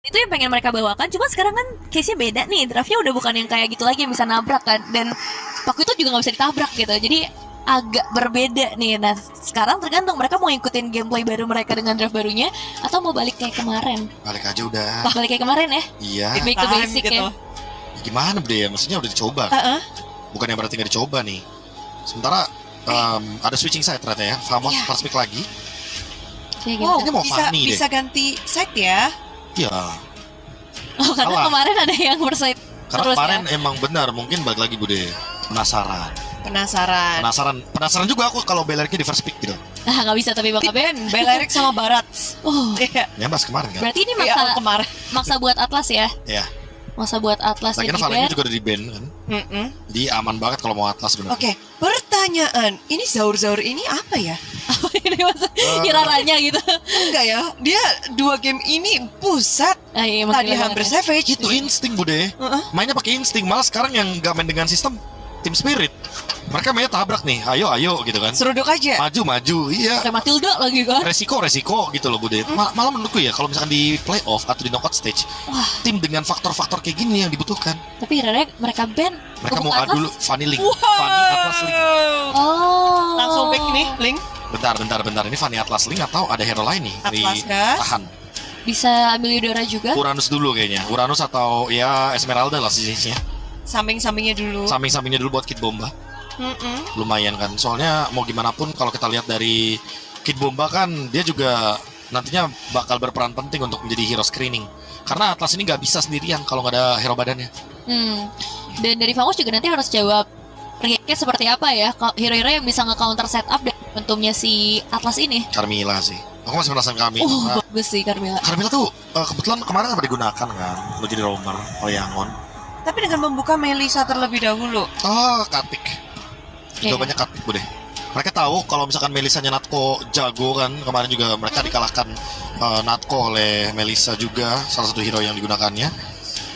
Itu yang pengen mereka bawakan. Cuma sekarang kan case-nya beda nih. Draftnya udah bukan yang kayak gitu lagi yang bisa nabrak kan. Dan waktu itu juga gak bisa ditabrak gitu. Jadi agak berbeda nih. Nah sekarang tergantung mereka mau ngikutin gameplay baru mereka dengan draft barunya atau mau balik kayak kemarin. Balik aja udah. Wah, balik kayak kemarin ya. Iya. Back to basic gitu. ya. Gimana deh ya? Maksudnya udah dicoba. Bukan yang berarti nggak dicoba nih. Sementara ada switching side ternyata ya. Famos Iya. first pick lagi. Kayak gitu. Wow, Ini mau bisa, funny deh. bisa ganti side ya. Iya. Oh karena Salah. kemarin ada yang berside Karena terus kemarin ya. emang benar. Mungkin balik lagi Bude. Penasaran. Penasaran juga aku kalau Belernya di first pick gitu. Ah gak bisa tapi Bang Abe. Ben, Belarik sama Barat. Oh Iya. Nyambas kemarin kan. berarti ini Iya, maksa, kemarin. maksa buat Atlas ya. Iya. Maksa buat Atlas Lagi jadi Valenya ban. juga udah di ban kan. Mm-mm. Di aman banget kalau mau Atlas bener. Oke, pertanyaan. Ini Zaur-Zaur ini apa ya? Ini masa kiraranya gitu. Enggak ya, dia 2 game ini pusat. Ah, iya, Tadi makin hampir banget. savage. Itu insting Bude. Mainnya pakai insting. Malah sekarang yang gak main dengan sistem Team Spirit. Mereka mainnya tabrak nih. Ayo gitu kan. Seruduk aja. Maju. Iya. Ada Matilda lagi kan. Resiko gitu loh Bude. Malah menurutku ya kalau misalkan di playoff atau di knockout stage, Wah. tim dengan faktor-faktor kayak gini yang dibutuhkan. Tapi kiranya mereka ban. Mereka Untuk mau Atlas. adu dulu Fanny Link. Fanny Atlas Link. Oh. Langsung back nih, link. Bentar. Ini Fanny Atlas Link atau ada hero lain nih? Atlas kah? Tahan. Bisa ambil Eudora juga. Uranus dulu kayaknya. Uranus atau ya Esmeralda lah sejenisnya. Samping-sampingnya dulu. Samping-sampingnya dulu buat Kid Bomba. Lumayan kan. Soalnya mau gimana pun kalau kita lihat dari Kid Bomba kan dia juga nantinya bakal berperan penting untuk menjadi hero screening. Karena Atlas ini nggak bisa sendirian kalau nggak ada hero badannya. Dan dari Famos juga nanti harus jawab react-nya seperti apa ya. Hero-hero yang bisa nge-counter setup dan momentumnya si Atlas ini. Carmilla sih. Aku masih penasaran kami. Bagus sih Carmilla. Carmilla tuh kebetulan kemarin sempat digunakan kan untuk jadi roamer oleh Yangon. Tapi dengan membuka Melisa terlebih dahulu. Oh, Katik. Iya. Jawabannya Katik Bude. Mereka tahu kalau misalkan Melisanya Natko jago kan. Kemarin juga mereka dikalahkan Natko oleh Melisa juga, salah satu hero yang digunakannya.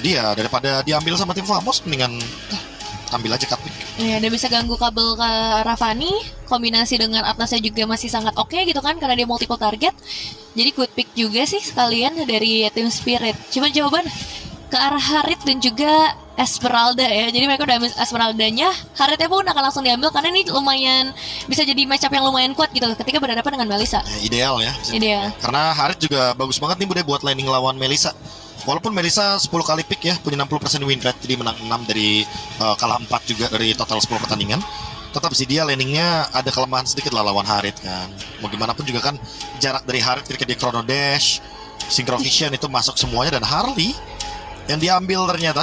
Dia daripada diambil sama tim Famos mendingan ambil aja Katik. Ya, dia bisa ganggu kabel ke Ravani. Kombinasi dengan Atlasnya juga masih sangat oke gitu kan, karena dia multiple target. Jadi good pick juga sih sekalian dari tim Spirit. Cuma jawaban ke arah Harit dan juga Esmeralda ya. Jadi mereka udah ambil Esmeraldanya, Haritnya pun akan langsung diambil karena ini lumayan bisa jadi matchup yang lumayan kuat gitu ketika berhadapan dengan Melisa. Ya, ideal ya. Ideal. Karena Harit juga bagus banget nih Bude buat landing lawan Melisa. Walaupun Melisa 10 kali pick ya, punya 60% win rate, jadi menang 6 dari kalah 4 juga dari total 10 pertandingan. Tetap sih dia landingnya ada kelemahan sedikit lah lawan Harit kan. Mau gimana pun juga kan jarak dari Harit ketika dia Chrono Dash, Synchro Vision itu masuk semuanya, dan Harley yang diambil ternyata.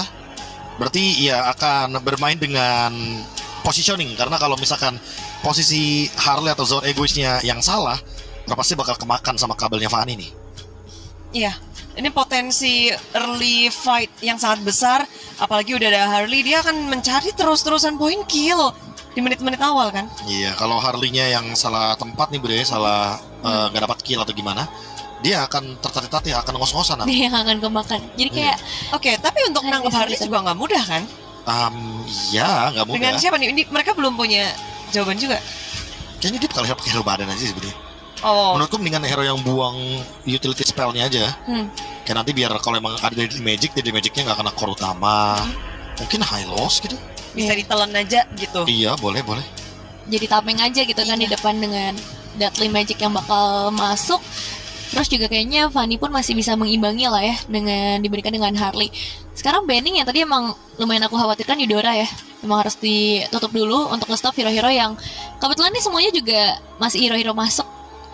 Berarti ya akan bermain dengan positioning, karena kalau misalkan posisi Harley atau zone egoisnya yang salah, pasti bakal kemakan sama kabelnya Fanny nih. Iya, ini potensi early fight yang sangat besar. Apalagi udah ada Harley, dia akan mencari terus-terusan poin kill di menit-menit awal kan. Iya, kalau Harley-nya yang salah tempat nih Bude, salah nggak dapat kill atau gimana, dia akan tertatih-tatih, akan ngos-ngosan nanti. Dia yang akan kemakan. Jadi kayak Oke, tapi untuk Harley nangkep Harley bisa. juga nggak mudah kan? Iya, nggak mudah. Dengan siapa nih? Ini mereka belum punya jawaban juga. Kayaknya dia bakal pakai hero badan aja sih sebenarnya. Oh, Menurutku mendingan hero yang buang utility spellnya aja. Kayak nanti biar kalau emang ada dari Magicnya nggak kena core utama. Mungkin high loss gitu. bisa ditelan aja gitu. Iya, boleh. jadi tameng aja gitu kan di depan dengan Deadly Magic yang bakal masuk. Terus juga kayaknya Fanny pun masih bisa mengimbangi lah ya dengan dibandingkan dengan Harley. Sekarang banning yang tadi emang lumayan aku khawatirkan Eudora ya. Emang harus ditutup dulu untuk nge-stop hero-hero yang kebetulan nih semuanya juga masih hero-hero masuk.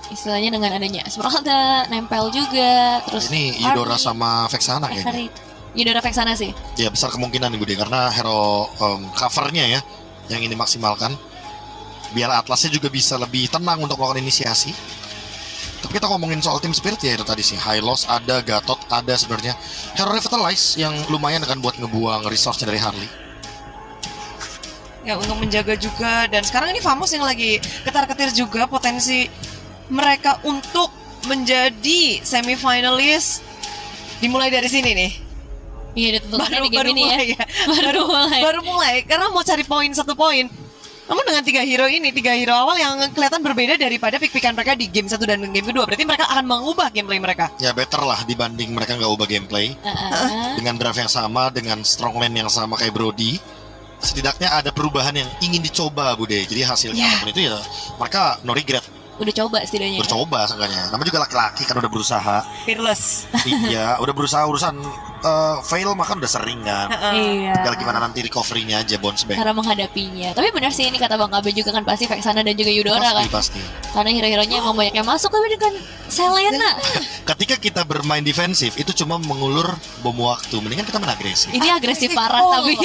Istilahnya dengan adanya Esmeralda, nempel juga. Terus Ini Eudora Harley, sama Vexana kayaknya. Harit. Eudora Vexana sih. Ya besar kemungkinan nih Bude, karena hero covernya ya yang ini maksimalkan. Biar Atlasnya juga bisa lebih tenang untuk melakukan inisiasi. Tapi kita ngomongin soal tim Spirit ya itu tadi sih. High Loss ada, Gatot ada sebenarnya. Hero Revitalize yang lumayan kan buat ngebuang resource-nya dari Harley. Ya untuk menjaga juga. Dan sekarang ini Famos yang lagi ketar-ketir juga potensi mereka untuk menjadi semifinalist. Dimulai dari sini nih. Iya ditentukannya di game ini mulai ya. Baru mulai. Karena mau cari poin 1 poin. Namun dengan tiga hero awal yang kelihatan berbeda daripada pick-pickan mereka di game 1 dan game kedua. Berarti mereka akan mengubah gameplay mereka. Ya better lah dibanding mereka nggak ubah gameplay. Dengan draft yang sama, dengan strong lane yang sama kayak Brody, setidaknya ada perubahan yang ingin dicoba Bude. Jadi hasilnya apapun itu ya mereka no regret. Udah coba setidaknya. Bercoba seenggaknya. Namanya juga laki-laki kan udah berusaha. Fearless. Iya, udah berusaha urusan fail makan udah sering kan. Iya. Tinggal gimana nanti recovery-nya aja bounce back. Cara menghadapinya. Tapi benar sih ini kata Bang Abe juga kan pasti Vexana dan juga Eudora kan. Pasti. Karena hero-heronya emang banyak yang masuk, tapi dengan Selena. Ketika kita bermain defensif itu cuma mengulur bom waktu. Mendingan kita main agresif. Ini agresif parah tapi.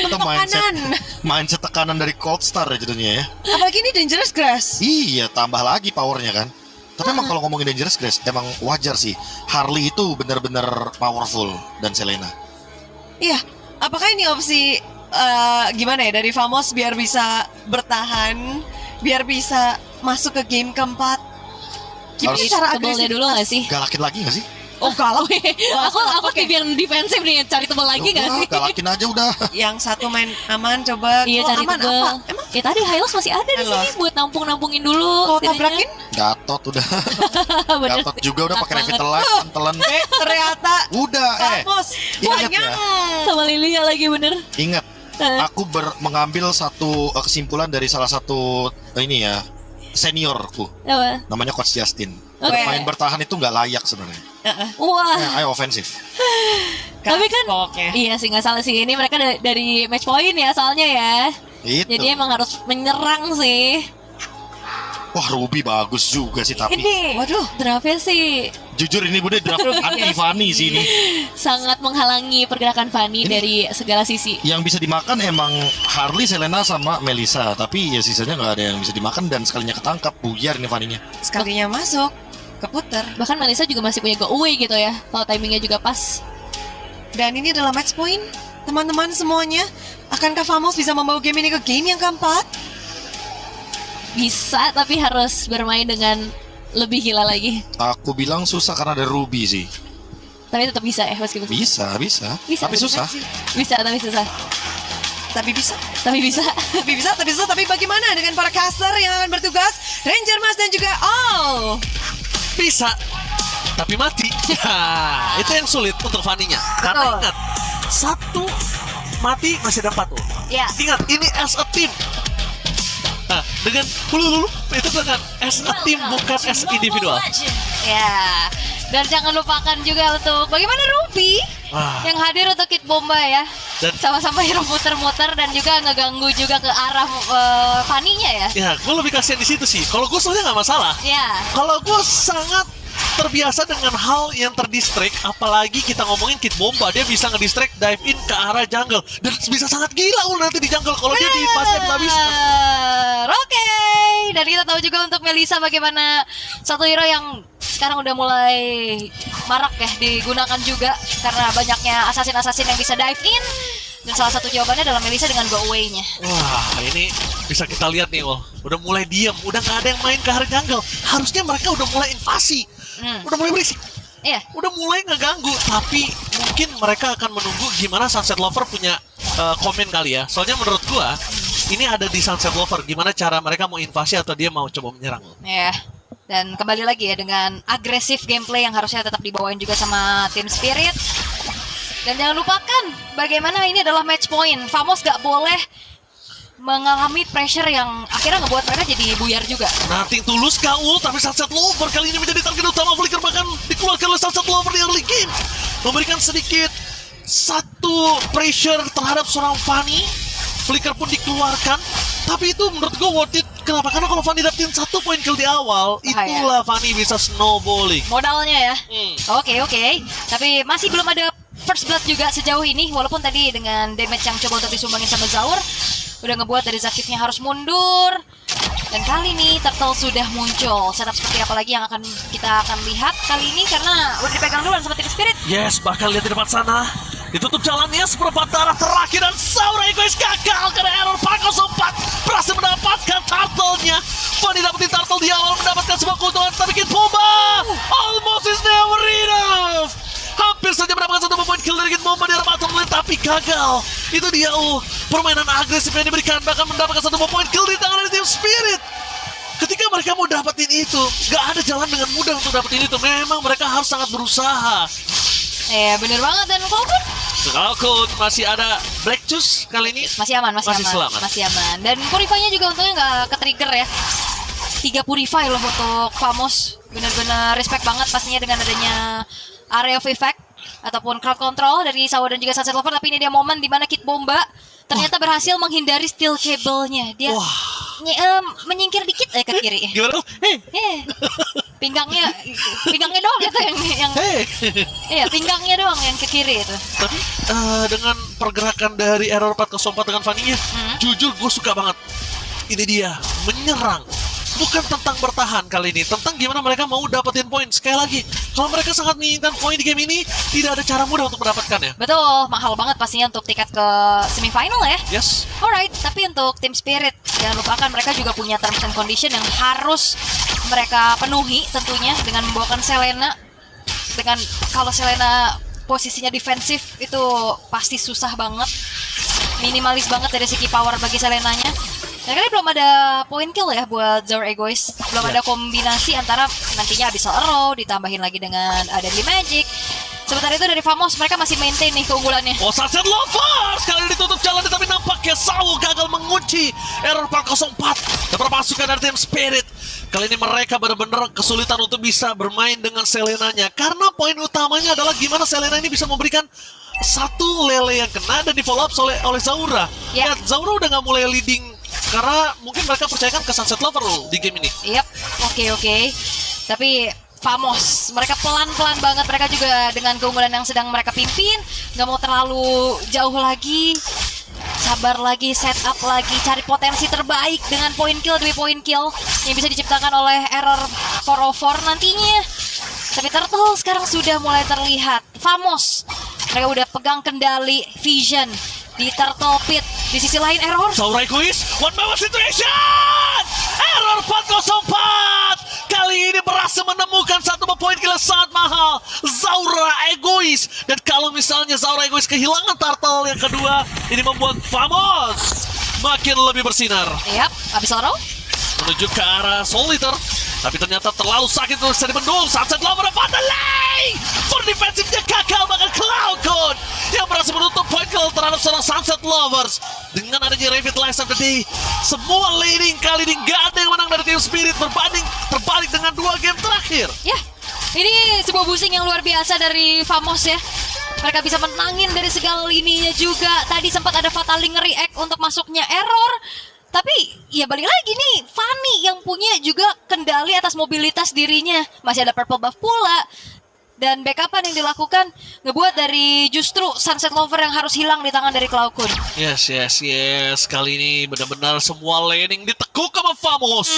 Atau mindset tekanan dari Cold Star ya jadinya ya. Apalagi ini Dangerous Grass. Iya, tambah lagi powernya kan. Tapi emang kalau ngomongin Dangerous Grace, emang wajar sih. Harley itu benar-benar powerful dan Selena. Iya, apakah ini opsi gimana ya dari Famos biar bisa bertahan, biar bisa masuk ke game keempat? Gimana Harus cara Tebelnya agresif dulu gak sih? Galakin lagi gak sih? Oh galak. Aku Oke. tipe yang defensif nih, cari tebel lagi gak sih? Galakin aja udah. Yang satu main aman coba. Iya, Kalau cari aman tebel. apa? Emang Ya tadi Hylos masih ada di Hylos. sini buat nampungin dulu. kalau tabrakin? Gatot udah. Bener Gatot sih. juga udah pakai Banget. Revitalize, telan. Ternyata Udah Famos ingat banyak. ya. Sama Lilia lagi bener. Ingat, aku mengambil satu kesimpulan dari salah satu ini ya, seniorku. Apa? Namanya Coach Justin. Oke. Bermain bertahan itu nggak layak sebenarnya. Wah. Ayo ofensif. Tapi kan Pokoknya. iya sih nggak salah sih, ini mereka dari match point ya soalnya ya. Itu. Jadi emang harus menyerang sih. Wah, Ruby bagus juga sih tapi. Ini Waduh. draftnya sih Jujur ini Bude draft anti Fanny sih ini. sangat menghalangi pergerakan Fanny Ini- dari segala sisi. Yang bisa dimakan emang Harley, Selena sama Melissa, tapi ya sisanya nggak ada yang bisa dimakan dan sekalinya ketangkap buyar ini Fanny-nya. Sekalinya masuk, keputar. Bahkan Melissa juga masih punya go away gitu ya. Kalau timingnya juga pas. Dan ini adalah match point. Teman-teman semuanya, akankah Famos bisa membawa game ini ke game yang keempat? Bisa tapi harus bermain dengan lebih gila lagi. Aku bilang susah karena ada Ruby sih. Tapi tetap bisa ya meskipun susah. Bisa. Bisa, Tapi susah. Bisa tapi susah. Tapi bisa. Tapi bisa. Tapi bisa, tapi susah. Tapi bagaimana dengan para caster yang akan bertugas? Ranger Mas dan juga All. Bisa, tapi mati. Ya, itu yang sulit untuk Fanny-nya. Karena Betul. ingat, satu mati masih ada 4 tuh. Ya. Ingat, ini as a team. Nah, dengan hulu itu dengan as a team bukan as individual. Ya. Dan jangan lupakan juga untuk bagaimana Ruby Wah, yang hadir untuk Kid Bomba ya. Dan- Sama-sama hero muter-muter dan juga ngeganggu juga ke arah Fanny-nya ya. ya, gue lebih kasihan di situ sih. Kalau gue soalnya nggak masalah. Ya. Kalau gue sangat terbiasa dengan hal yang terdistract, apalagi kita ngomongin Kid Bomba, dia bisa ngedistract dive in ke arah jungle dan bisa sangat gila nanti di jungle kalau dia di fase yang habis. Oke. Dan kita tahu juga untuk Melissa bagaimana satu hero yang sekarang udah mulai marak ya digunakan juga karena banyaknya assassin-assassin yang bisa dive in. Dan salah satu jawabannya adalah Melissa dengan go away-nya. Wah, ini bisa kita lihat nih, Wol. Udah mulai diam, udah nggak ada yang main ke arah jungle. Harusnya mereka udah mulai invasi, udah mulai berisik, Iya. udah mulai ngeganggu. Tapi mungkin mereka akan menunggu gimana Sunset Lover punya komen kali ya. Soalnya menurut gua ini ada di Sunset Lover. Gimana cara mereka mau invasi atau dia mau coba menyerang? Ya. Dan kembali lagi ya dengan agresif gameplay yang harusnya tetap dibawain juga sama Team Spirit. Dan jangan lupakan bagaimana ini adalah match point. Famos gak boleh mengalami pressure yang akhirnya ngebuat mereka jadi buyar juga. Nothing tulus Kaul, tapi Sunset Lover kali ini menjadi target utama. Flicker bahkan dikeluarkan oleh Sunset Lover di early game, memberikan sedikit satu pressure terhadap seorang Fanny. Flicker pun dikeluarkan, tapi itu menurut gue worth it. Kenapa? Karena kalau Fanny dapetin 1 poin kill di awal, Bahaya. itulah Fanny bisa snowballing. Modalnya ya. Oke. Tapi masih belum ada first blood juga sejauh ini. Walaupun tadi dengan damage yang coba untuk disumbangin sama Zaur udah ngebuat dari Zakifnya harus mundur. Dan kali ini Turtle sudah muncul. Setup seperti apa lagi yang kita akan lihat kali ini karena udah dipegang duluan sama Team Spirit. Yes, bahkan lihat di depan sana. Ditutup jalannya seperempat darah terakhir dan Saura Egois gagal karena error Paco 4 berhasil mendapatkan turtle-nya. Fanny dapetin turtle di awal mendapatkan sebuah keuntungan, tapi Kid Bomba almost is never enough. Hampir saja mendapatkan 1 poin kill dari Kid Bomba di arah bottom lane, tapi gagal. Itu dia permainan agresif yang diberikan, bahkan mendapatkan 1 poin kill di tangan dari Team Spirit. Ketika mereka mau dapetin itu, gak ada jalan dengan mudah untuk dapetin itu. Memang mereka harus sangat berusaha. Bener banget. Dan Cloud9 Cloud9 masih ada Black Juice kali ini. masih aman, selamat. masih aman. Dan Purify-nya juga untungnya nggak ke-trigger ya. 3 Purify loh untuk Famos. Bener-bener respect banget pastinya dengan adanya Area of Effect ataupun crowd control dari Sawo dan juga Sunset Lover. Tapi ini dia momen dimana Kid Bomba ternyata berhasil menghindari steel cable-nya. Dia menyingkir dikit ke kiri. Gimana? Pinggangnya doang itu yang iya, pinggangnya doang yang ke kiri itu. Tapi dengan pergerakan dari Error 404 dengan Fanny-nya, jujur gue suka banget. Ini dia, menyerang. Bukan tentang bertahan kali ini, tentang gimana mereka mau dapetin poin. Sekali lagi, kalau mereka sangat menginginkan poin di game ini, tidak ada cara mudah untuk mendapatkannya. Betul, mahal banget pastinya untuk tiket ke semifinal ya. Yes. Alright, tapi untuk Team Spirit, jangan lupakan mereka juga punya terms and condition yang harus mereka penuhi tentunya dengan membawakan Selena. Dengan kalau Selena posisinya defensif itu pasti susah banget. Minimalis banget dari segi power bagi Selenanya. Dan kali belum ada point kill ya buat Zaur Egoist. Belum ada kombinasi antara nantinya Abyssal Arrow ditambahin lagi dengan Deadly Magic. Sementara itu dari Famos mereka masih maintain nih keunggulannya. Sunset Lovers kali ini ditutup jalan, tapi nampaknya Sawo gagal mengunci Error 404 dan pasukan dari Team Spirit. Kali ini mereka benar-benar kesulitan untuk bisa bermain dengan Selenanya, karena poin utamanya adalah gimana Selena ini bisa memberikan satu lele yang kena dan di follow up oleh Zaura. Yeah. Dan Zaura udah nggak mulai leading karena mungkin mereka percayakan ke Sunset Lover di game ini. Yap, oke. Tapi Famos, mereka pelan-pelan banget. Mereka juga dengan keunggulan yang sedang mereka pimpin, nggak mau terlalu jauh lagi. Sabar lagi, set up lagi, cari potensi terbaik dengan point kill demi point kill yang bisa diciptakan oleh Error 404 nantinya. Tapi Turtle sekarang sudah mulai terlihat. Famos, mereka udah pegang kendali Vision di Turtle Pit. Di sisi lain Error. Zaura Egoist, one by one situation! Error 404! Kali ini berhasil menemukan 1 poin kill sangat mahal. Zaura Egoist. Dan kalau misalnya Zaura Egoist kehilangan Turtle yang kedua, ini membuat Famos makin lebih bersinar. Yap, Abyssal Arrow Menuju ke arah Solitaire, tapi ternyata terlalu sakit untuk bisa dibendung. Sunset Lover Fatalay! For defensifnya gagal, bahkan Cloud9 yang berhasil menutup point kill terhadap seorang Sunset Lovers. Dengan adanya Revitalize of the Day, semua leading kali ini gak ada yang menang dari Team Spirit terbalik dengan 2 game terakhir. ya, ini sebuah boosting yang luar biasa dari Famos ya. Mereka bisa menangin dari segala lininya juga. Tadi sempat ada Fataling nge-react untuk masuknya Error. Tapi ya balik lagi nih, Fanny yang punya juga kendali atas mobilitas dirinya. Masih ada purple buff pula. Dan backupan yang dilakukan ngebuat dari justru Sunset Lover yang harus hilang di tangan dari Cloud9. Yes. Kali ini benar-benar semua laning ditekuk sama Famos.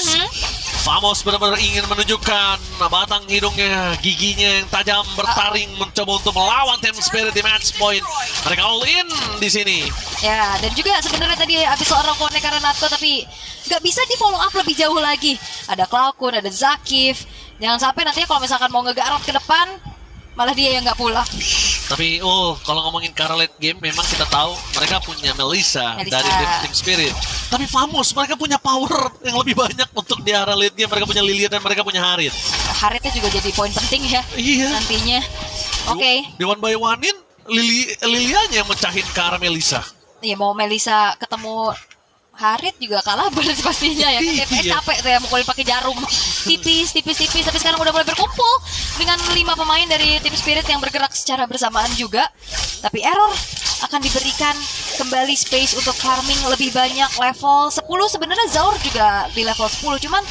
Famos benar-benar ingin menunjukkan batang hidungnya, giginya yang tajam bertaring mencoba untuk melawan Team Spirit di match point. Mereka all in di sini. Ya, dan juga sebenarnya tadi Abyssal Arrow connect karena Natko, tapi nggak bisa di follow up lebih jauh lagi. Ada Cloud9, ada Zakif. Jangan sampai nantinya kalau misalkan mau ngegarot ke depan, malah dia yang nggak pulang. Tapi kalau ngomongin ke arah late game, memang kita tahu mereka punya Melissa dari Team Spirit. Tapi Famos, mereka punya power yang lebih banyak untuk di arah late game. Mereka punya Lilian dan mereka punya Harit. Haritnya juga jadi poin penting ya nantinya. Oke. Di one by one-in, Lilianya yang mecahin ke arah Melissa. Iya, mau Melissa ketemu Harit juga kalah bener pastinya ya. TPS capek tuh ya mukulin pakai jarum. Tipis. Tapi sekarang udah mulai berkumpul dengan 5 pemain dari Team Spirit yang bergerak secara bersamaan juga. Tapi Error akan diberikan kembali space untuk farming lebih banyak level 10. Sebenarnya Zaur juga di level 10, cuman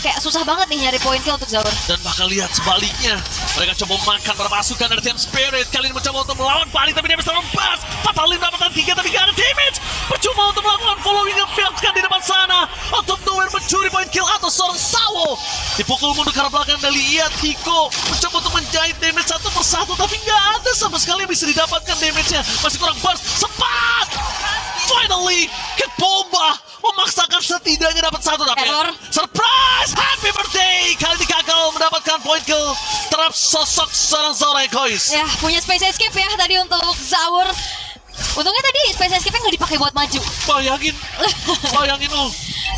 kayak susah banget nih nyari poin kill untuk Zaur. Dan bakal lihat sebaliknya, mereka coba makan para pasukan dari Team Spirit. Kali ini mencoba untuk melawan Fanny, tapi dia bisa lepas. Fatalin dapatan 3 tapi gak ada damage. Percuma untuk melakukan following yang kan di depan sana. Untuk nowhere mencuri poin kill atau seorang Sawo. Dipukul mundur ke arah belakang dari Iyat Hiko. Mencoba untuk menjahit damage satu persatu, tapi gak ada sama sekali yang bisa didapatkan damage-nya. Masih kurang burst. Sempat! Finally, Kid Bomba memaksakan setidaknya dapat 1, tapi Error. surprise! Happy birthday! Kali ini gagal mendapatkan point kill terhadap sosok seorang Zaur Egois. Ya, punya space escape ya tadi untuk Zaur. Untungnya tadi space escape-nya nggak dipakai buat maju. Bayangin, bayangin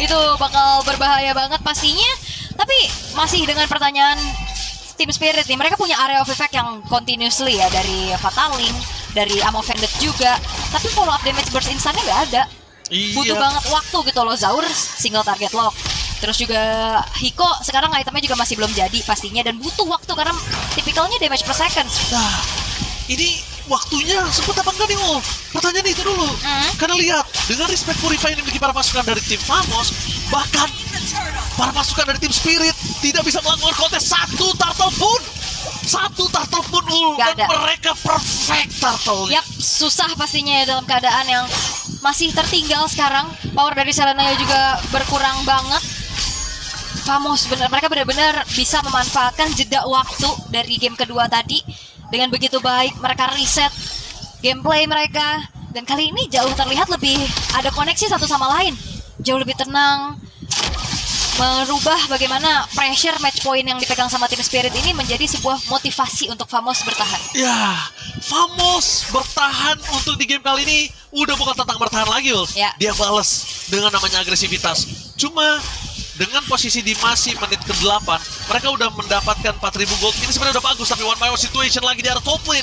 Itu bakal berbahaya banget pastinya. Tapi masih dengan pertanyaan Team Spirit nih, mereka punya area of effect yang continuously ya, dari Fataling, dari Ammo Vended juga. Tapi follow up damage burst instannya nggak ada. Iya. Butuh banget waktu gitu loh. Zaur single target lock. Terus juga Hiko sekarang itemnya juga masih belum jadi pastinya, dan butuh waktu karena tipikalnya damage per second. Nah, ini waktunya sempat apa enggak nih, Pertanyaan itu dulu. Karena lihat, dengan respect Purify yang dimiliki para pasukan dari tim Famos, bahkan para pasukan dari tim Spirit tidak bisa melakukan kontes satu turtle pun. Satu turtle pun, Gak dan ada. mereka perfect turtle. Yap, susah pastinya ya dalam keadaan yang masih tertinggal sekarang. Power dari Selena juga berkurang banget. Famos mereka benar-benar bisa memanfaatkan jeda waktu dari game kedua tadi dengan begitu baik. Mereka reset gameplay mereka, dan kali ini jauh terlihat lebih ada koneksi satu sama lain, jauh lebih tenang, merubah bagaimana pressure match point yang dipegang sama tim Spirit ini menjadi sebuah motivasi untuk Famos bertahan. Ya, Famos bertahan untuk di game kali ini udah bukan tentang bertahan lagi, Ya. Dia balas dengan namanya agresivitas. Cuma dengan posisi di masih menit ke-8, mereka udah mendapatkan 4.000 gold. Ini sebenarnya udah bagus, tapi one by one situation lagi di arah top lane.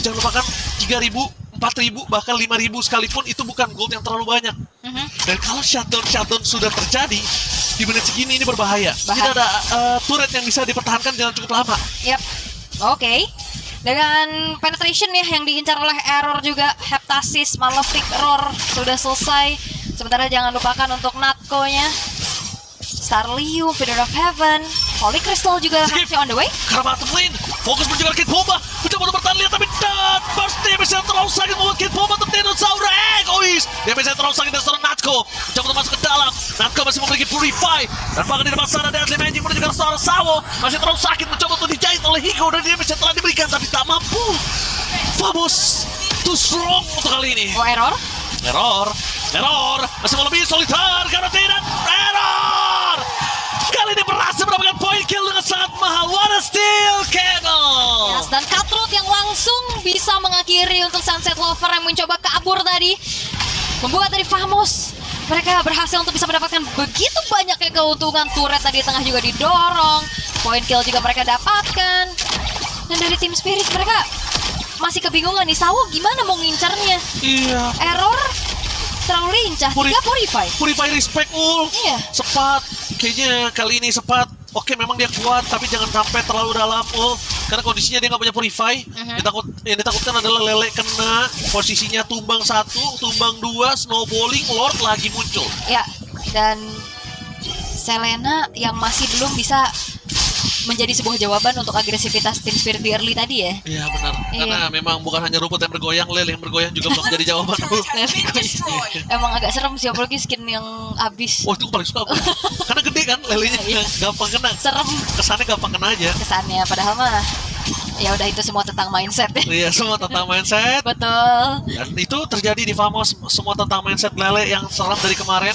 Jangan lupakan 3.000, 4.000, bahkan 5.000 sekalipun itu bukan gold yang terlalu banyak. Dan kalau shutdown sudah terjadi di menit segini, ini berbahaya. Tidak ada turret yang bisa dipertahankan dengan cukup lama. Yap, oke. Dengan penetration ya yang diincar oleh Error juga, Heptasis, Malefic Roar sudah selesai. Sementara jangan lupakan untuk Natko-nya, Starliu, Feeder of Heaven, Holy Crystal juga masih on the way. Karena bottom lane, fokus menjaga Kid Bomba, mencoba untuk bertahan, lihat tapi burst damage yang terlalu sakit membuat Kid Bomba tertendang Zaur Egois. Damage yang terlalu sakit dari seorang Natko, mencoba untuk masuk ke dalam. Natko masih memiliki Purify, dan bahkan di depan sana Deadly Magic menuju ke seorang Sawo, masih terlalu sakit mencoba untuk dijahit oleh Hiko, dan damage yang telah diberikan tapi tak mampu. Famos too strong untuk kali ini. Oh, Error. Error masih mau lebih solitar karena tidak. Error kali ini berhasil mendapatkan point kill dengan sangat mahal. What a steal, Kennel. Yes, dan Cutthroat yang langsung bisa mengakhiri untuk Sunset Lover yang mencoba kabur tadi, membuat dari Famos mereka berhasil untuk bisa mendapatkan begitu banyaknya keuntungan. Turret tadi di tengah juga didorong, point kill juga mereka dapatkan. Dan dari tim Spirit mereka masih kebingungan nih, Sawo gimana mau ngincarnya. Iya. Error terlalu lincah, tiga Purify. Purify respect, Iya. Sepat, kayaknya kali ini Sepat. Oke, memang dia kuat, tapi jangan sampai terlalu dalam, karena kondisinya dia nggak punya Purify. Yang ditakutkan adalah Lele kena, posisinya tumbang 1, tumbang 2, snowballing, Lord lagi muncul. Ya, dan Selena yang masih belum bisa menjadi sebuah jawaban untuk agresivitas tim Spirit di early tadi ya. Iya benar, Iya. karena memang bukan hanya rumput yang bergoyang, Lele yang bergoyang juga belum jadi jawaban. Emang agak serem sih, apalagi skin yang habis. Wah, itu paling suka aku. Karena gede kan lelenya, gampang kena. Serem Kesannya gampang kena aja. kesannya, padahal mah ya udah itu semua tentang mindset. Iya, semua tentang mindset. Betul. Dan itu terjadi di Famos, semua tentang mindset Lele yang seram dari kemarin.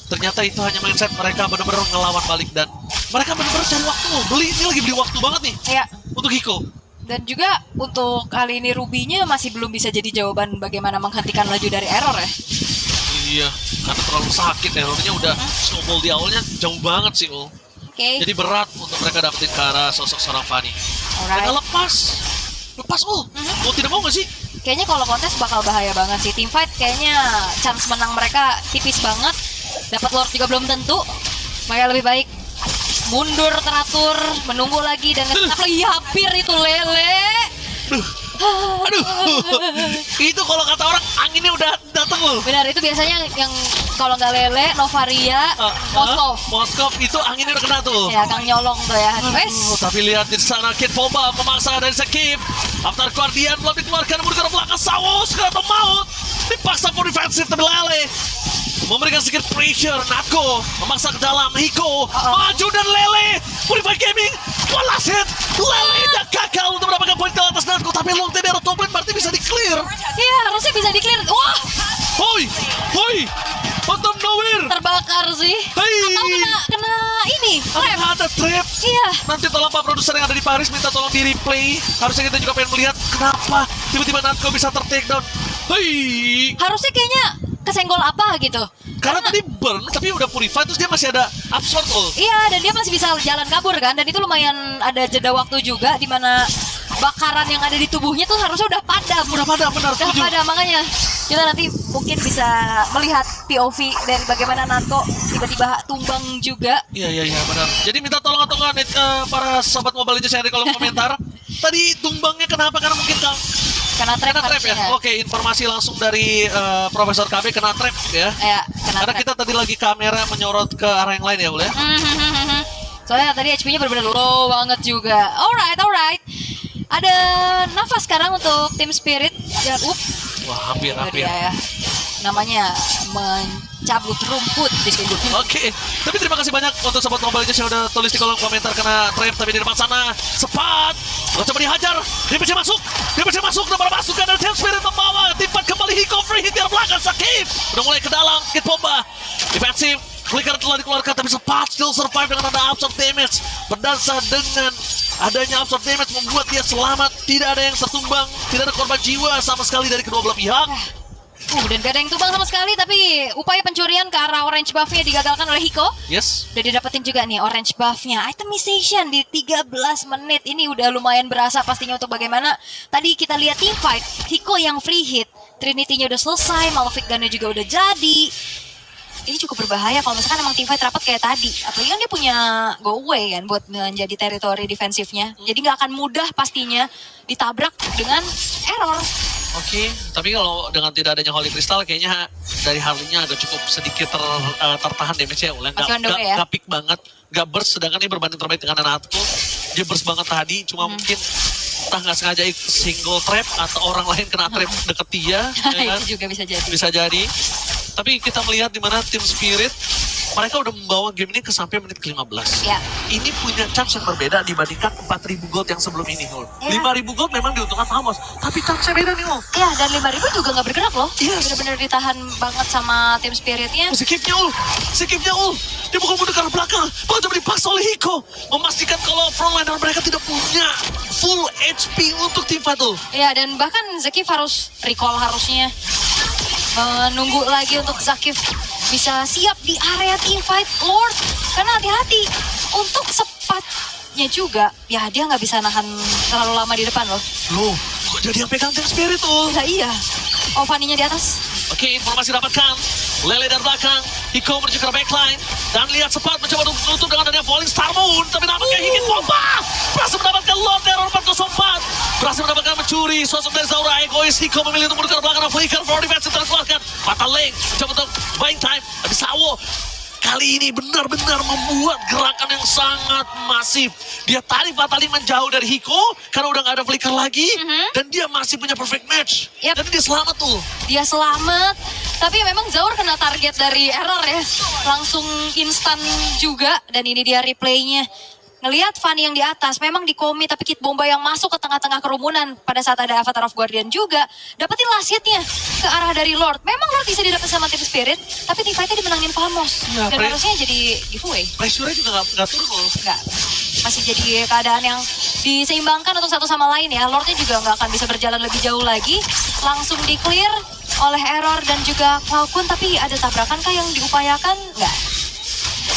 Ternyata itu hanya mindset mereka benar-benar ngelawan balik, dan mereka benar-benar cari waktu. Ini lagi beli waktu banget nih Ya. untuk Hiko. Dan juga untuk kali ini Ruby-nya masih belum bisa jadi jawaban bagaimana menghentikan laju dari Error ya. Iya, karena terlalu sakit, errornya udah snowball di awalnya jauh banget sih, Oke. Jadi berat untuk mereka dapetin ke arah sosok seorang Fanny. Alright. Mereka lepas, mau tidak mau gak sih? Kayaknya kalau kontes bakal bahaya banget sih. Teamfight kayaknya chance menang mereka tipis banget. Dapat Lord juga belum tentu. Mereka lebih baik mundur teratur, menunggu lagi, dan tetap lagi hampir itu Lele. Aduh, itu kalau kata orang anginnya udah dateng loh. Benar, itu biasanya yang kalau nggak Lele, Novaria, Moskov. Moskov itu anginnya udah kena tuh. Ya, Kang Nyolong tuh ya. Wes. Tapi lihat di sana Kid Bomba memaksa dari Sekip. After Guardian belum dikeluarkan, mundur ke belakang Sawo sekarang maut. Dipaksa for defensive tapi Lele memberikan sedikit pressure. Natko memaksa ke dalam. Hiko maju dan Lele Purify Gaming one last hit. Lele udah gagal untuk mendapatkan poin ke atas Natko, tapi long time top lane berarti bisa di clear. Iya, harusnya bisa di-clear. Wah, Hoi, hoi, out of nowhere. Terbakar sih. Hei. Atau kena ini. Rem. Ada trap. Iya. Nanti tolong Pak produser yang ada di Paris minta tolong di replay. Harusnya kita juga pengen melihat kenapa tiba-tiba Natko bisa ter-take down. Hei. Harusnya kayaknya kesenggol apa gitu. Karena tadi burn tapi udah purify terus dia masih ada absorb ult. Iya, dan dia masih bisa jalan kabur kan. Dan itu lumayan ada jeda waktu juga di mana bakaran yang ada di tubuhnya tuh harusnya udah padam. Udah padam, benar, Udah setuju. padam, makanya kita nanti mungkin bisa melihat POV dari bagaimana Natko tiba-tiba tumbang juga. Iya benar. Jadi minta tolong atau enggak para sahabat Mobile Legends yang ada di kolom komentar. Tadi tumbangnya kenapa? Karena mungkin Kena trap, kena trap ya. harusnya. Oke, informasi langsung dari Profesor KB kena trap ya. Ya, kena Karena trap. kita tadi lagi kamera menyorot ke arah yang lain ya, Ul ya. Soalnya tadi HP-nya benar-benar low banget juga. Alright. Ada nafas sekarang untuk tim Spirit dan Wah, hampir. dia ya. Namanya mencabut rumput di sini. Oke, tapi terima kasih banyak untuk sobat Mobile Legends yang udah tulis di kolom komentar kena trap. Tapi di depan sana Sepat coba dihajar, dia bisa masuk nomor masuk dan Team Spirit membawa Tipat kembali Hiko free hit dari belakang. Sakif udah mulai ke dalam sedikit pompa defensif. Flicker telah dikeluarkan tapi Sepat still survive dengan ada absorb damage. Berdasar dengan adanya absorb damage membuat dia selamat, tidak ada yang tertumbang, tidak ada korban jiwa sama sekali dari kedua belah pihak. Dan gak ada yang tumbang sama sekali, tapi upaya pencurian ke arah orange buff-nya digagalkan oleh Hiko. Yes. Udah didapetin juga nih orange buff-nya. Itemization di 13 menit. Ini udah lumayan berasa pastinya untuk bagaimana. Tadi kita lihat team fight, Hiko yang free hit. Trinity-nya udah selesai, Malefic Gun-nya juga udah jadi. Ini cukup berbahaya kalau misalkan emang team fight rapat kayak tadi. Apalagi kan dia punya go away kan buat menjadi teritori defensifnya. Jadi nggak akan mudah pastinya ditabrak dengan error. Oke, tapi kalau dengan tidak adanya Holy Crystal kayaknya dari Harley-nya agak cukup sedikit tertahan damage-nya Ulan. Masih on the way ya? Gak peak banget, gak burst, sedangkan ini berbanding terbalik dengan Natko. Dia burst banget tadi, cuma mungkin entah nggak sengaja single trap atau orang lain kena trap deket dia. Ya kan? Itu juga bisa jadi. Bisa jadi. Tapi kita melihat di mana tim Spirit mereka udah membawa game ini ke sampai menit ke-15. Ya. Ini punya chance yang berbeda dibandingkan 4.000 gold yang sebelum ini, Ul. Ya. 5.000 gold memang diuntungkan Famos, tapi chance-nya beda nih, Ul. Ya, dan 5.000 juga nggak bergerak loh. Yes. Bener-bener ditahan banget sama tim Spiritnya. Sikipnya, Ul. Dia bukan mundur ke arah belakang, malah coba dipaksa oleh Hiko. Memastikan kalau frontliner mereka tidak punya full HP untuk tim fight, Ul. Ya, dan bahkan Zakif harus recall harusnya. Nunggu lagi untuk Zakif bisa siap di area team fight Lord. Karena hati-hati untuk Sepatnya juga, ya dia nggak bisa nahan terlalu lama di depan loh. Loh, kok jadi yang pegang tim Spirit, Ul? Ya iya. Oh, Fanny-nya di atas. Oke, informasi dapatkan. Lele dari belakang, Hiko menuju ke backline. Dan lihat Sepat mencoba untuk menutup dengan adanya Falling Star Moon. Tapi nampaknya hingga pompa. Berhasil mendapatkan Lord Terror 404. Berhasil mendapatkan mencuri sosok dari Zaura egois. Hiko memilih untuk menuju ke belakang. Flicker for defense terkeluarkan. Fatal Link coba untuk buying time. Tapi Sawo kali ini benar-benar membuat gerakan yang sangat masif. Dia tarik Fatali menjauh dari Hiko karena udah gak ada flicker lagi. Dan dia masih punya perfect match. Yap. Dan dia selamat tuh. Dia selamat. Tapi memang Zaur kena target dari error ya. Langsung instan juga. Dan ini dia replaynya. Ngelihat Fanny yang di atas, memang di komi tapi Kit Bomba yang masuk ke tengah-tengah kerumunan pada saat ada Avatar of Guardian juga. Dapetin last hit-nya ke arah dari Lord. Memang Lord bisa didapat sama tim Spirit, tapi tim fight-nya dimenangin Famos. Ya, Dan harusnya jadi giveaway. Pressure-nya juga gak turun loh. Enggak. Masih jadi keadaan yang diseimbangkan untuk satu sama lain ya. Lordnya juga nggak akan bisa berjalan lebih jauh lagi. Langsung di-clear oleh Error dan juga Falcon, tapi ada tabrakan kah yang diupayakan? Enggak.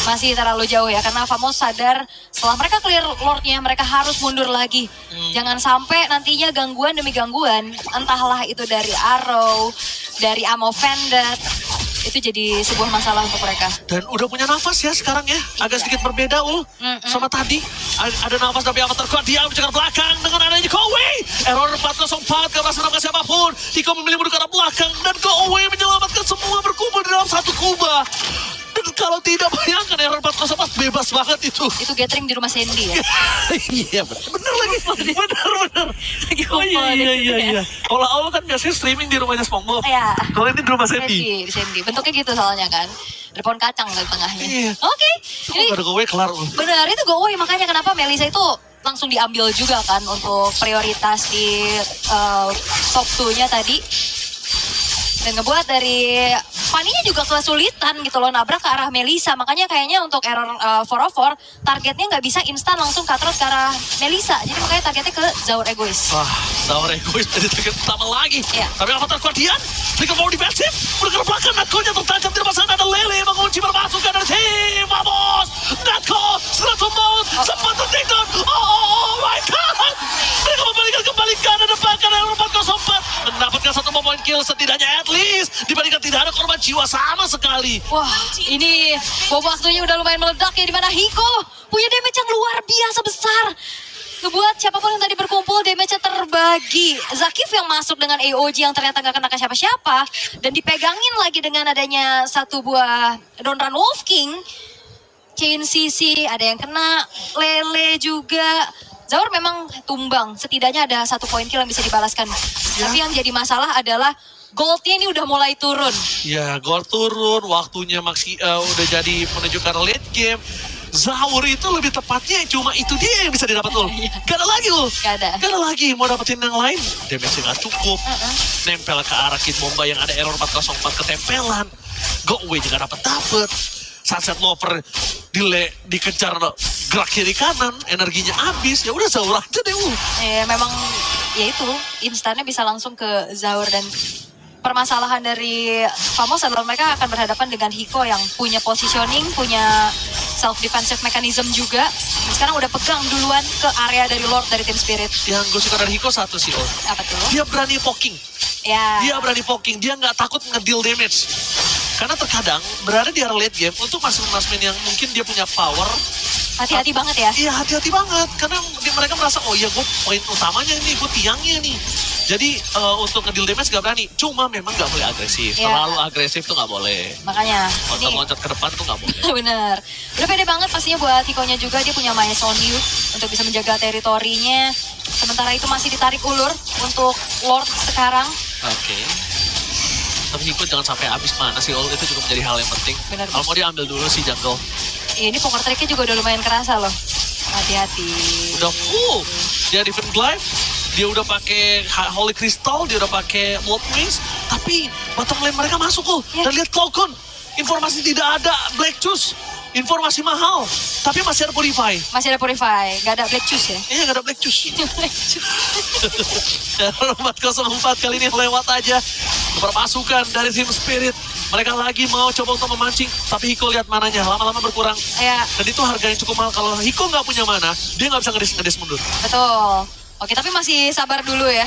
Masih terlalu jauh ya, karena Famos sadar setelah mereka clear Lordnya, mereka harus mundur lagi. Jangan sampai nantinya gangguan demi gangguan, entahlah itu dari Arrow, dari Ammo Vendor, itu jadi sebuah masalah untuk mereka. Dan udah punya nafas ya sekarang ya. Agak sedikit berbeda Ul sama tadi. Ada nafas tapi amat terkuat. Dia mencegat belakang dengan adanya Go Away. Error 404 gak berhasil menemukan siapapun. Hiko memilih mundur ke arah belakang. Dan Go Away menyelamatkan semua berkumpul di dalam satu kuba. Dan kalau tidak, bayangkan Error 404 bebas banget itu. Itu gathering di rumah Sandy ya. Iya bener lagi. Bener. Lagi Oh kumpul di situ ya. iya. Kalau kan biasanya streaming di rumahnya SpongeBob. Ya. Kalau ini di rumah Sandy. Di Sandy. Bentuknya gitu soalnya kan. Ada pohon kacang di tengahnya. Iya. Oke. Itu Ini gak ada Go Away kelar Ul. benar, itu go away. Makanya kenapa Melisa itu langsung diambil juga kan untuk prioritas di top 2-nya tadi. Dan ngebuat dari Fanny-nya juga kesulitan gitu loh nabrak ke arah Melisa. Makanya kayaknya untuk error 404 targetnya nggak bisa instan langsung cutthroat ke arah Melisa. Jadi makanya targetnya ke Zaur Egois. Wah, Zaur Egois jadi target utama lagi. Iya. Tapi Avatar Guardian, Flicker power defensif, udah ke belakang, Natko-nya tertancap di pasangan ada Lele mengunci bermasukkan dari tim, vamos! Natko, Stratum Mode, sempat tertikun, oh my god! Mereka membalikan kembali kanan depan, kanan 404, mendapatkan 1 point kill setidaknya at least, dibandingkan tidak ada korban jiwa sama sekali. Wah, ini bom waktunya udah lumayan meledak ya, di mana Hiko punya damage yang luar biasa besar. Ngebuat siapapun yang tadi berkumpul damage-nya terbagi. Zakif yang masuk dengan AOG yang ternyata gak kena ke siapa-siapa. Dan dipegangin lagi dengan adanya satu buah Donran Wolf King. Chain CC ada yang kena, Lele juga. Zaur memang tumbang, setidaknya ada 1 point kill yang bisa dibalaskan. Tapi yang jadi masalah adalah goldnya ini udah mulai turun. Ya, gol turun, waktunya udah jadi menunjukkan late game. Zaur itu lebih tepatnya cuma itu dia yang bisa didapat ul. Gak ada lagi ul. Gak ada lagi, mau dapetin yang lain. Damage-nya gak cukup. Nempel ke arah Kid Bomba yang ada error 404 ketempelan. Go away juga dapet. Sunset Lover dikejar gerak kiri kanan, energinya habis. Ya udah Zaur aja deh ul. Memang ya itu instannya bisa langsung ke Zaur. Dan permasalahan dari Famos adalah mereka akan berhadapan dengan Hiko yang punya positioning, punya self defensive mechanism juga. Dan sekarang udah pegang duluan ke area dari Lord dari Team Spirit. Yang gue suka dari Hiko satu sih ul. Apa tuh? Dia berani poking. Ya. Dia berani poking, dia nggak takut nge-deal damage. Karena terkadang berada di area late game untuk masuk-masukin yang mungkin dia punya power. Hati-hati banget ya. Iya hati-hati banget, karena mereka merasa oh iya gue poin utamanya nih, gue tiangnya nih. Jadi untuk nge-deal damage gak berani, cuma memang gak boleh agresif. Iya. Terlalu agresif tuh gak boleh. Makanya Loncat-loncat ke depan tuh gak boleh. bener. Udah pede banget pastinya buat Hiko-nya juga. Dia punya Maes on You untuk bisa menjaga teritorinya. Sementara itu masih ditarik ulur untuk Lord sekarang. Oke. Tapi Hiko jangan sampai habis mana sih, itu juga menjadi hal yang penting. Bener, Kalau mau diambil dulu sih jungle. Ini poker tricknya juga udah lumayan kerasa loh. Hati-hati. Udah full. Dia different glaive, dia udah pakai Holy Crystal, dia udah pakai Blood Wings, tapi bottom lane mereka masuk kok. Dan lihat Cloakon, informasi tidak ada Black Juice, informasi mahal, tapi masih ada Purify. Masih ada Purify, gak ada Black Juice ya? Iya, gak ada Black Juice. Black Juice. 404 kali ini lewat aja. Permasukan dari Team Spirit. Mereka lagi mau coba untuk memancing, tapi Hiko lihat mananya, lama-lama berkurang. Ya. Dan itu harga yang cukup mahal. Kalau Hiko nggak punya mana, dia nggak bisa ngedes mundur. Betul. Oke, tapi masih sabar dulu ya.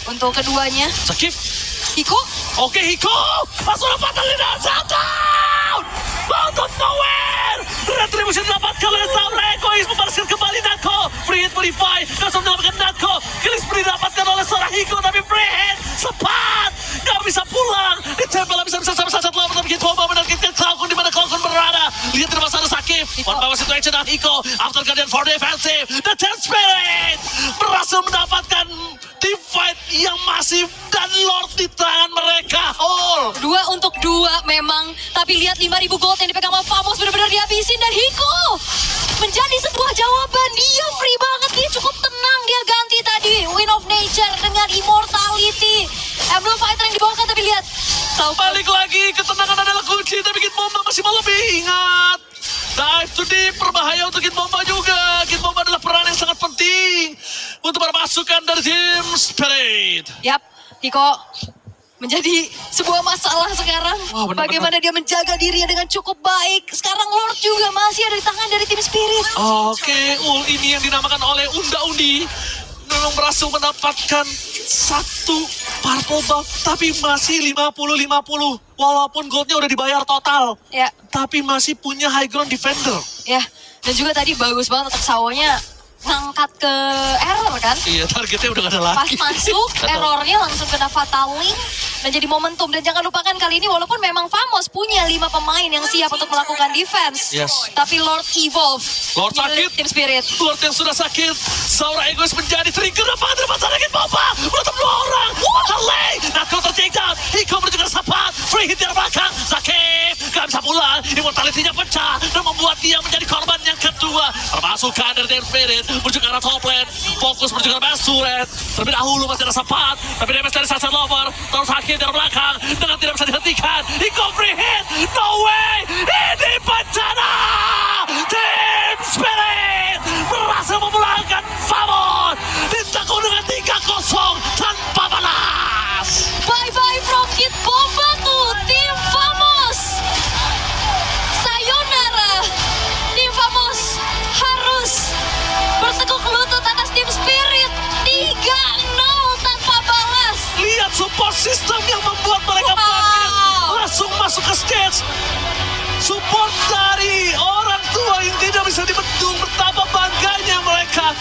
Untuk keduanya. Zakif. Hiko. Oke, Hiko. Langsung fatalin dan shutdown. Out of nowhere. Retribution didapatkan oleh Zaur Egois. Membalaskan kembali Natko. Free hit Purify. Langsung mendapatkan Natko. Killing spree didapatkan oleh seorang Hiko. Tapi free hit. Sepat. Gak bisa pulang. Ditempel bisa-bisa sama Sunset Lover. Tapi Kid Bomba menargetkan Cloakon. Di mana Cloakon berada. Lihat di sana Zakif. One power situation dan Hiko. After Guardian for defensive. The Team Spirit berhasil mendapatkan team fight yang masif. Dan Lord di tangan mereka. 2 untuk 2 memang. Tapi lihat 5.000 gold yang dipegang sama Famos benar-benar dihabisin. Dan Hiko menjadi sebuah jawaban. Dia free banget. Dia cukup tenang. Dia ganti tadi Wind of Nature dengan Immortality. Emblem Fighter yang dibawakan, tapi lihat. Balik lagi, ketenangan adalah kunci. Tapi Kid Bomba masih mau lebih. Ingat, dive to deep, berbahaya untuk Kid Bomba juga. Kid Bomba adalah peran yang sangat penting untuk permasukan dari Team Spirit. Yap, Hiko menjadi sebuah masalah sekarang. Wah, benar-benar. Bagaimana dia menjaga dirinya dengan cukup baik. Sekarang Lord juga masih ada di tangan dari Team Spirit. Oke, ini yang dinamakan oleh Unda-Undi. Memang berhasil mendapatkan 1 purple buff, tapi masih 50-50. Walaupun goldnya udah dibayar total. Ya, Tapi masih punya high ground defender. ya. Dan juga tadi bagus banget untuk Sawonya ngangkat ke error kan. Iya, targetnya udah gak ada Pas lagi. masuk, errornya langsung kena fatal link dan jadi momentum. Dan jangan lupakan kali ini walaupun memang Famos punya 5 pemain yang siap untuk melakukan defense. Yes. Tapi Lord evolve. Lord Menurut sakit. Team Spirit. Lord yang sudah sakit. Zaur Egois menjadi trigger depan sakit Bomba. Menutup 2 orang. Halay. Natko ter-takedown. Hiko menunjukkan sapat. Free hit di belakang. Zakif gak bisa pulang. Immortality-nya pecah dan membuat dia menjadi korban yang kedua. pasukan dari Team Spirit menuju ke arah top lane, fokus menuju ke arah base turret. Terlebih dahulu masih ada sempat, tapi damage dari Sunset Lover terus Hakim dari belakang dengan tidak bisa dihentikan. Hiko free hit, no way, ini bencana. Team Spirit berhasil memulangkan Famous ditakut dengan 3-0 tanpa balas. Bye-bye from Kid Bomba to Tim Famous. Sayonara. Tim Famous harus bertekuk lutut atas Team Spirit. 3-0 tanpa balas. Lihat support system yang membuat mereka bangkit. Langsung masuk ke stage. Support dari orang tua yang tidak bisa dibendung, betapa bangganya mereka.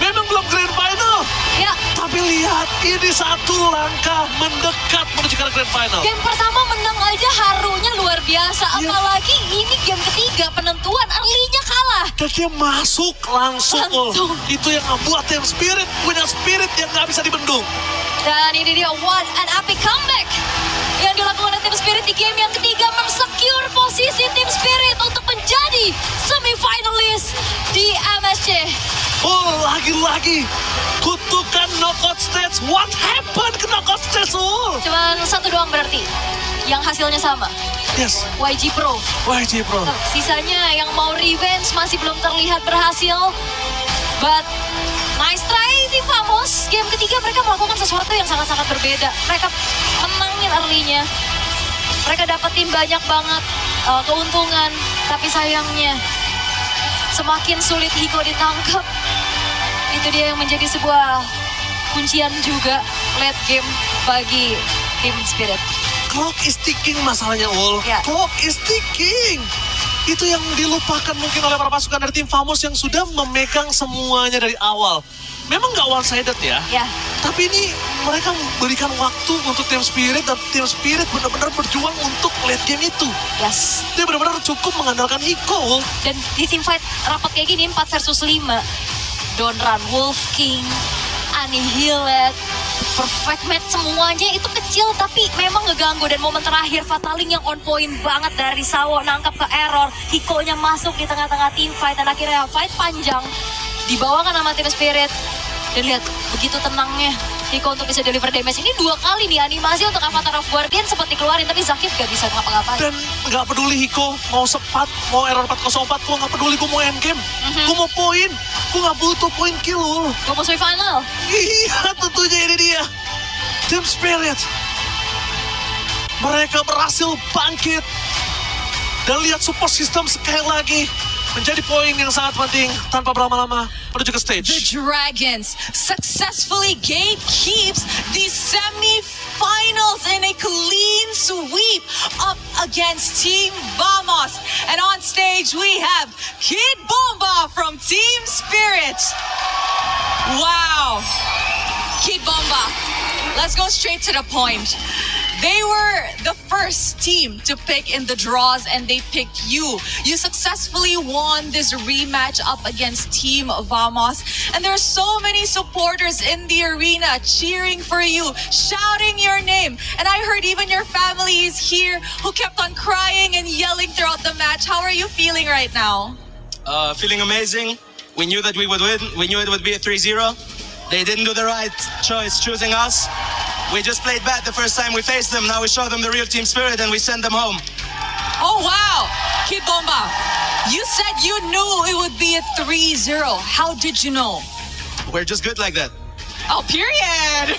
Memang belum grand final, Ya, tapi lihat ini satu langkah mendekat menuju ke arah grand final. game pertama menang aja harunya luar biasa. Iya. Apalagi ini game ketiga penentuan early-nya kalah. Dan dia masuk langsung. Langsung. Itu yang membuat Team Spirit punya spirit yang nggak bisa dibendung. Dan ini dia what an epic comeback yang dilakukan oleh Team Spirit di game yang ketiga, mensecure posisi Team Spirit untuk menjadi semifinalist di MSC. Oh, lagi-lagi kutukan knockout stage. What happened ke knockout stage? Cuman satu doang berarti yang hasilnya sama, Yes, YG Pro. YG Pro. Sisanya yang mau revenge masih belum terlihat berhasil. But nice try di Famous. Game ketiga mereka melakukan sesuatu yang sangat-sangat berbeda. Mereka menangin early-nya. Mereka dapetin banyak banget keuntungan. Tapi sayangnya semakin sulit Hiko ditangkap. Itu dia yang menjadi sebuah kuncian juga late game bagi Team Spirit. Clock is ticking masalahnya, Ul. Ya. Clock is ticking. Itu yang dilupakan mungkin oleh para pasukan dari tim Famous yang sudah memegang semuanya dari awal. Memang nggak one-sided ya. Ya, Tapi ini mereka memberikan waktu untuk Team Spirit dan Team Spirit benar-benar berjuang untuk late game itu. yes. Dia benar-benar cukup mengandalkan Hiko, Ul. Dan di teamfight rapat kayak gini 4 versus 5. Donran, Wolf King, Annihilate, perfect match semuanya itu kecil tapi memang ngeganggu. Dan momen terakhir Fataling yang on point banget dari Sawo nangkap ke error. Hiko-nya masuk di tengah-tengah teamfight dan akhirnya fight panjang dibawakan sama Team Spirit. Dan lihat begitu tenangnya Hiko untuk bisa deliver damage. Ini 2 kali nih animasi untuk Avatar of Guardian sempat dikeluarin tapi Zakif gak bisa ngapa-ngapain. Dan nggak peduli Hiko mau sepat, mau error 404, gue nggak peduli, gue mau endgame. Gue mau poin, gue nggak butuh poin kill, Ul. Gue mau semifinal. Iya, tentunya ini dia. Team Spirit. Mereka berhasil bangkit. Dan lihat support system sekali lagi. Menjadi poin yang sangat penting tanpa berlama-lama menuju ke stage. The Dragons successfully gatekeeps the semi-finals in a clean sweep up against Team Vamos. And on stage we have Kid Bomba from Team Spirit. Wow. Kid Bomba, let's go straight to the point. They were the first team to pick in the draws and they picked you. You successfully won this rematch up against Team Vamos. And there are so many supporters in the arena cheering for you, shouting your name. And I heard even your family is here who kept on crying and yelling throughout the match. How are you feeling right now? Feeling amazing. We knew that we would win. We knew it would be a 3-0. They didn't do the right choice choosing us. We just played bad the first time we faced them. Now we show them the real team spirit and we send them home. Oh wow, Kid Bomba, you said you knew it would be a 3-0. How did you know? We're just good like that. Oh, period.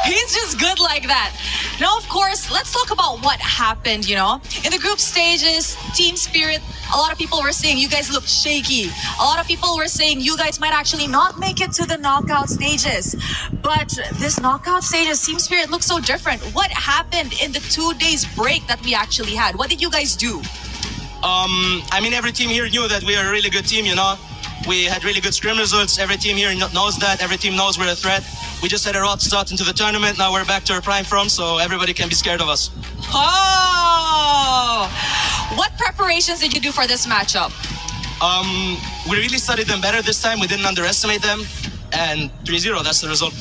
He's just good like that. Now, of course, let's talk about what happened, you know. In the group stages, Team Spirit, a lot of people were saying you guys look shaky. A lot of people were saying you guys might actually not make it to the knockout stages. But this knockout stages, Team Spirit looks so different. What happened in the 2 days break that we actually had? What did you guys do? I mean, every team here knew that we are a really good team, you know. We had really good scrim results. Every team here knows that. Every team knows we're a threat. We just had a rough start into the tournament. Now we're back to our prime form, so everybody can be scared of us. Oh! What preparations did you do for this matchup? We really studied them better this time. We didn't underestimate them. And 3-0, that's the result.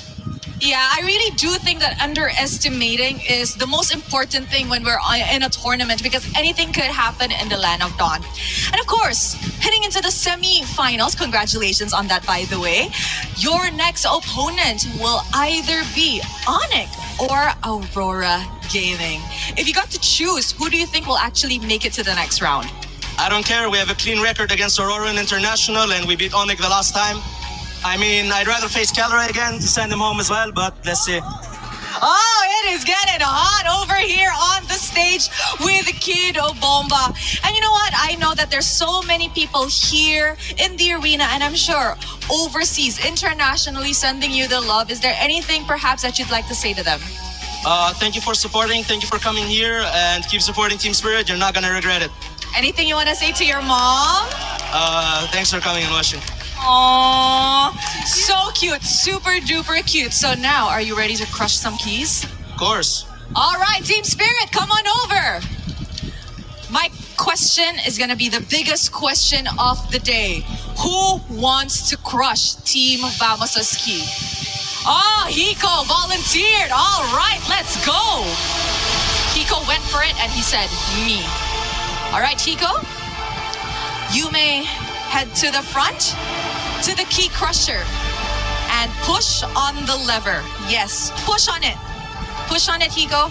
Yeah, I really do think that underestimating is the most important thing when we're in a tournament because anything could happen in the Land of Dawn. And of course, heading into the semi-finals, congratulations on that, by the way. Your next opponent will either be Onyx or Aurora Gaming. If you got to choose, who do you think will actually make it to the next round? I don't care. We have a clean record against Aurora in International, and we beat Onyx the last time. I mean, I'd rather face Caloray again to send him home as well, but let's see. Oh, it is getting hot over here on the stage with Kid Bomba. And you know what? I know that there's so many people here in the arena, and I'm sure overseas, internationally sending you the love. Is there anything perhaps that you'd like to say to them? Thank you for supporting. Thank you for coming here, and keep supporting Team Spirit. You're not gonna regret it. Anything you want to say to your mom? Thanks for coming and watching. Aww, so cute, super duper cute. So now, are you ready to crush some keys? Of course. All right, Team Spirit, come on over. My question is gonna be the biggest question of the day. Who wants to crush Team Vamos' key? Oh, Hiko volunteered. All right, let's go. Hiko went for it and he said, me. All right, Hiko, you may head to the front, to the key crusher, and push on the lever. Yes, push on it. Push on it, Hiko.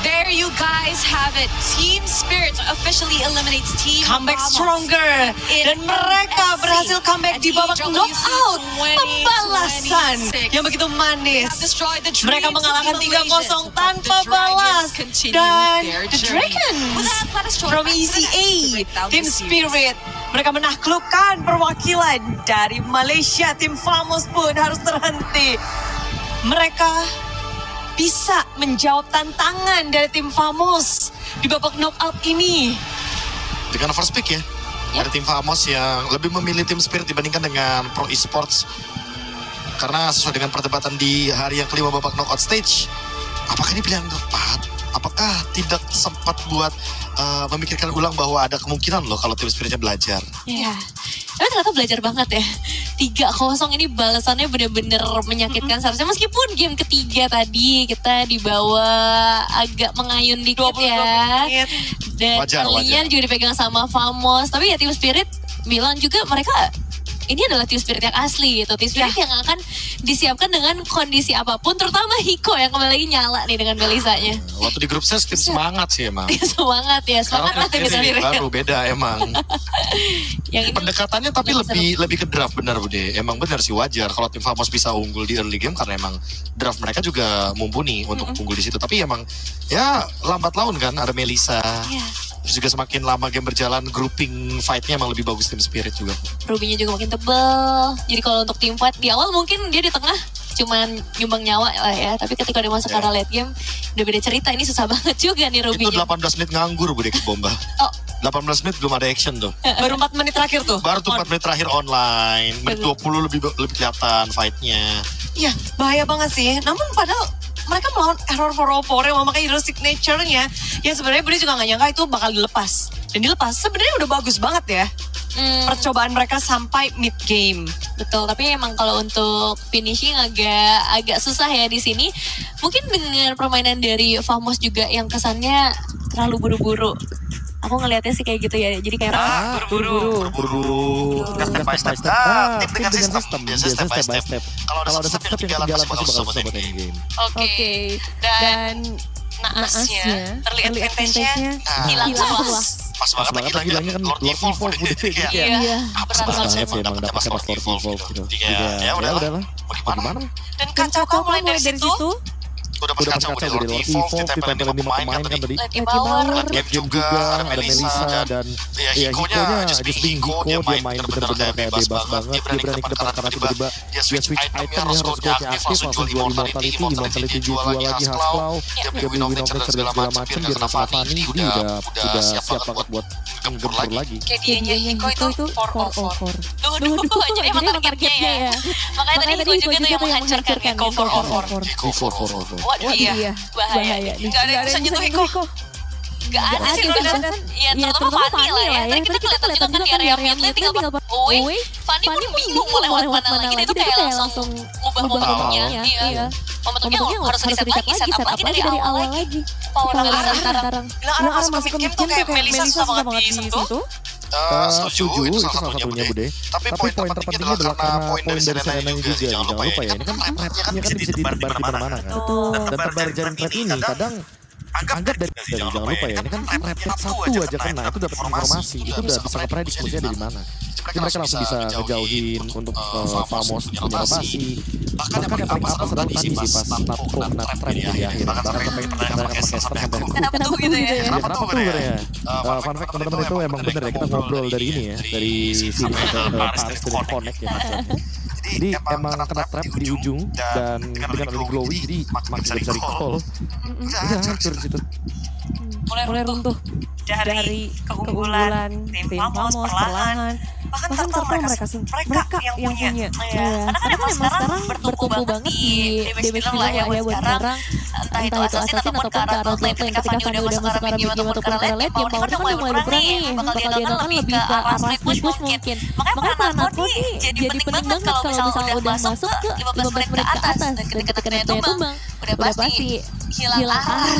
There you guys have it. Team Spirit officially eliminates Team Comeback Vamos stronger. in Dan mereka SC berhasil comeback di babak at knockout. EWC Pembalasan 2026. yang begitu manis. Destroy the dreams Mereka of mengalahkan the 3-0 Malaysians, but tanpa the Dragons balas. continue Dan their The journey. With Dragons that, let us throw it from back to the net to ECA, break down Team the series. Spirit. Mereka menaklukkan perwakilan dari Malaysia. Tim Vamos pun harus terhenti. Mereka bisa menjawab tantangan dari tim Vamos di babak knockout ini. Dengan first pick ya. Ada tim Vamos yang lebih memilih tim Spirit dibandingkan dengan Pro Esports. Karena sesuai dengan perdebatan di hari yang kelima babak knockout stage, apakah ini pilihan yang tepat? Apakah tidak sempat buat memikirkan ulang bahwa ada kemungkinan loh kalau tim Spiritnya belajar? Iya. Tapi ternyata belajar banget ya. 3-0 ini balasannya benar-benar menyakitkan seharusnya. Meskipun game ketiga tadi kita dibawa agak mengayun dikit 22 ya. menit. Dan Wajar, early-nya juga dipegang sama Vamos. Tapi ya Team Spirit bilang juga mereka ini adalah Team Spirit yang asli gitu. Team Spirit yang akan disiapkan dengan kondisi apapun. Terutama Hiko yang kembali lagi nyala nih dengan Melisanya. Waktu di grup stage tim semangat sih emang. Semangat ya, semangat lah Team Sekarang Spirit. baru beda emang. Yang ini Pendekatannya tapi Lebih lebih ke draft benar Bude. Emang benar sih wajar kalau tim Vamos bisa unggul di early game karena emang draft mereka juga mumpuni untuk unggul di situ. Tapi emang ya lambat laun kan ada Melisa. Iya. Terus juga semakin lama game berjalan, grouping fight-nya emang lebih bagus tim Spirit juga. Rubinya juga makin tebel. Jadi kalau untuk team fight di awal mungkin dia di tengah cuman nyumbang nyawa lah ya. Tapi ketika dia masuk ke arah late game udah beda cerita. Ini susah banget juga nih Itu Rubinya. 18 menit nganggur Bude ke Bomba. Oh. 18 menit belum ada action tuh. Baru 4 menit terakhir tuh. Baru tuh 4 menit terakhir online. Menit 20 lebih kelihatan fight-nya. Iya, bahaya banget sih. Namun padahal mereka melawan error 404 yang memakai hero signature-nya. Yang sebenarnya Bude juga gak nyangka itu bakal dilepas. Dan dilepas sebenarnya udah bagus banget ya. Percobaan mereka sampai mid game. Betul, tapi emang kalau untuk finishing agak susah ya di sini. Mungkin dengan permainan dari Vamos juga yang kesannya terlalu buru-buru. Aku ngelihatnya sih kayak gitu ya. Jadi kayak Buru-buru. Step by step. Tim dengan sistem. Biasanya step by step. Kalau ada step yang ketinggalan pasti bakal susah buat endgame. Oke. Dan naasnya, early advantage-nya hilang semua. Pas banget lagi bilangnya kan Lord Evolve Bude. Iya. Apa Berat banget sih banget. emang dapetnya pas Lord Evolve gitu. Ya udahlah. Mau gimana? dan kacau mulai dari situ. Udah pas kacau dari Lord Evolve, ditempelin 5 pemain kan tadi. Lagi power. Game juga, ada Melisa dan ya Hiko-nya just being Hiko, dia main bener-bener kayak bebas banget. Dia berani ke depan karena tiba-tiba dia switch itemnya harus squadnya aktif, langsung jual Immortality dijual lagi Hasclaw, dia beli Winovator dan segala macem, dia kena Fanny, jadi udah siap banget buat gempur lagi. Kayak dianya Hiko itu 404. Duh, jadi emang targetnya ya. Makanya tadi Hiko juga tuh yang menghancurkan Hiko 404. Hiko 404. Waduh iya, bahaya. nih. Gak ada yang bisa nyentuh Hiko. Gak ada sih bahkan ya terutama Fanny lah ya. Tadi kita kelihatan juga kan di area mid lane tinggal Uwe, Fanny pun bingung mau lewat mana lagi. Dia tuh kayak langsung ngubah momentumnya. Iya. Momentumnya harus reset lagi, set up lagi dari awal lagi. Power Melisa sekarang. Bilang arah masuk ke mid game tuh kayak Melisa susah banget disentuh. Setuju, itu salah satunya Bude. Tapi poin terpentingnya adalah karena poin dari Serena juga sih, jangan lupa ya. Ini kan trapnya kan bisa ditebar di mana-mana kan. Dan tebar jaring trap ini kadang anggap dari jangan lupa ya. Ini kan trap satu aja kena itu dapat informasi, itu udah bisa ngepredik musuhnya ada di mana. Jadi mereka langsung bisa ngejauhin untuk Famos punya rotasi. Bahkan yang paling atas adalah tadi sih pas Natko kena trap di akhir. Bahkan sampai mereka caster sampai Kenapa tuh gitu ya? kenapa tuh ya? Fun fact teman-teman itu emang bener ya, kita ngobrol dari ini ya, dari sini ke Paris dari connect ya maksudnya. Jadi emang kena trap di ujung dan dengan ada glowy jadi makin bisa recall. Udah hancur di situ. Mulai runtuh dari keunggulan tim Famos perlahan. Bahkan turtle mereka yang punya. Karena kan emang sekarang bertumbuh banget di damage dealer lah ya buat sekarang. Entah itu assassin ataupun ke arah bot lane. Ketika Fanny udah masuk ke arah mid game ataupun ke arah late, power kan udah mulai berkurang nih. Bakal diandalkan lebih ke arah split push mungkin. Makanya peran Natko nih jadi penting banget kalau misalnya udah masuk ke 15 menit ke atas. Dan ketika netnya tumbang, udah pasti hilang arah.